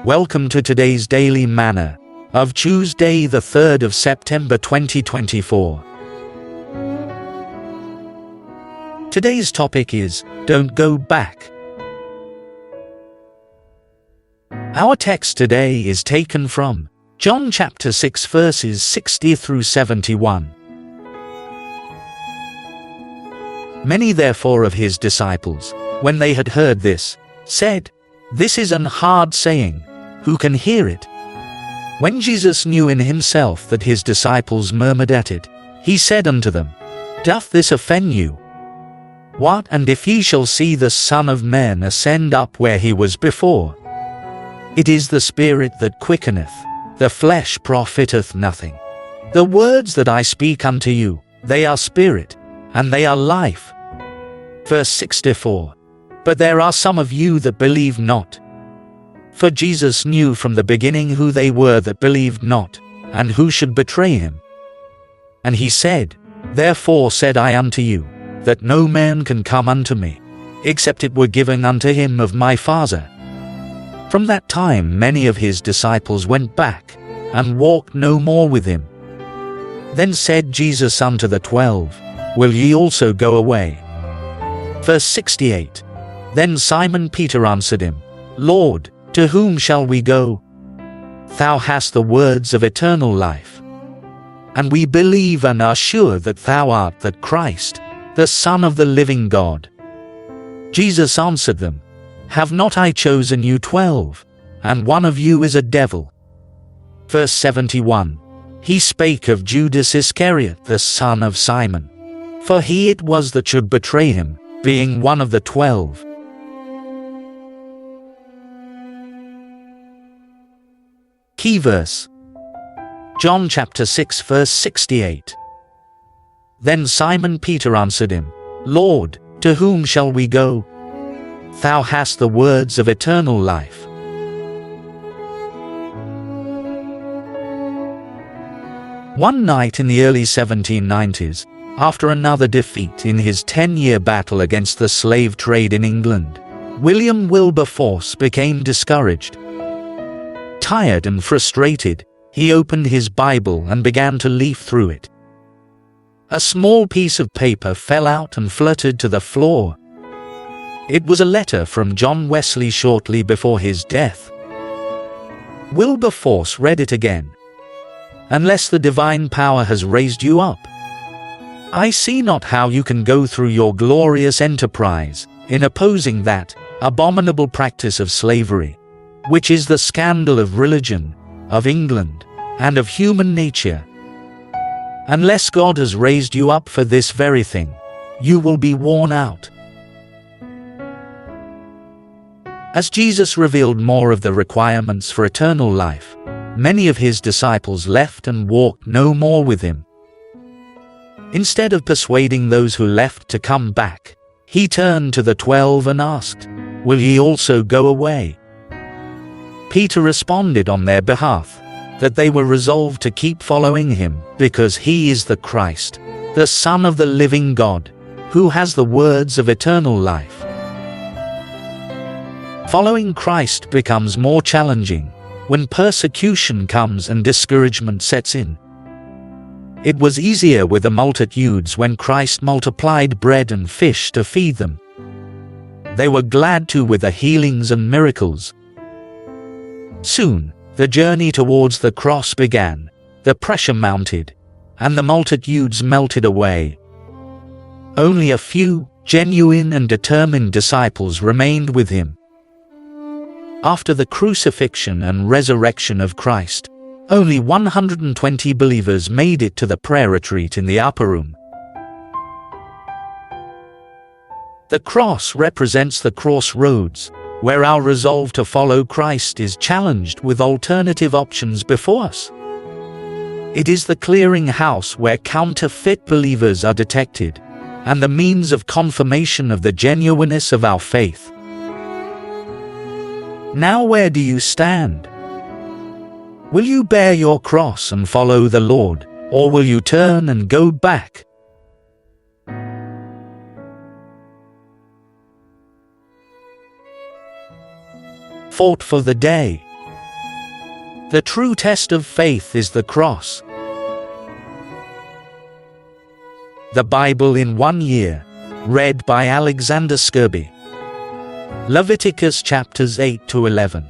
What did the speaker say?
Welcome to today's Daily Manna of Tuesday, the 3rd of September 2024. Today's topic is, Don't Go Back. Our text today is taken from John chapter 6 verses 60 through 71. Many therefore of his disciples, when they had heard this, said, This is an hard saying, who can hear it? When Jesus knew in himself that his disciples murmured at it, he said unto them, Doth this offend you? What and if ye shall see the Son of Man ascend up where he was before? It is the Spirit that quickeneth, the flesh profiteth nothing. The words that I speak unto you, they are spirit, and they are life. Verse 64. But there are some of you that believe not. For Jesus knew from the beginning who they were that believed not, and who should betray him. And he said, Therefore said I unto you, that no man can come unto me, except it were given unto him of my Father. From that time many of his disciples went back, and walked no more with him. Then said Jesus unto the 12, Will ye also go away? Verse 68. Then Simon Peter answered him, Lord, to whom shall we go? Thou hast the words of eternal life. And we believe and are sure that thou art the Christ, the Son of the living God. Jesus answered them, Have not I chosen you 12, and one of you is a devil? Verse 71. He spake of Judas Iscariot, the son of Simon. For he it was that should betray him, being one of the 12. Key verse. John chapter 6 verse 68. Then Simon Peter answered him, Lord, to whom shall we go? Thou hast the words of eternal life. One night in the early 1790s, after another defeat in his 10-year battle against the slave trade in England, William Wilberforce became discouraged. Tired and frustrated, he opened his Bible and began to leaf through it. A small piece of paper fell out and fluttered to the floor. It was a letter from John Wesley shortly before his death. Wilberforce read it again. Unless the divine power has raised you up, I see not how you can go through your glorious enterprise in opposing that abominable practice of slavery, which is the scandal of religion, of England, and of human nature. Unless God has raised you up for this very thing, you will be worn out. As Jesus revealed more of the requirements for eternal life, many of his disciples left and walked no more with him. Instead of persuading those who left to come back, he turned to the 12 and asked, Will ye also go away? Peter responded on their behalf, that they were resolved to keep following him, because he is the Christ, the Son of the living God, who has the words of eternal life. Following Christ becomes more challenging when persecution comes and discouragement sets in. It was easier with the multitudes when Christ multiplied bread and fish to feed them. They were glad to with the healings and miracles. Soon, the journey towards the cross began, the pressure mounted, and the multitudes melted away. Only a few genuine and determined disciples remained with him. After the crucifixion and resurrection of Christ, only 120 believers made it to the prayer retreat in the upper room. The cross represents the crossroads, where our resolve to follow Christ is challenged with alternative options before us. It is the clearinghouse where counterfeit believers are detected, and the means of confirmation of the genuineness of our faith. Now where do you stand? Will you bear your cross and follow the Lord, or will you turn and go back? Thought for the day. The true test of faith is the cross. The Bible in 1 year. Read by Alexander Skirby. Leviticus chapters 8 to 11.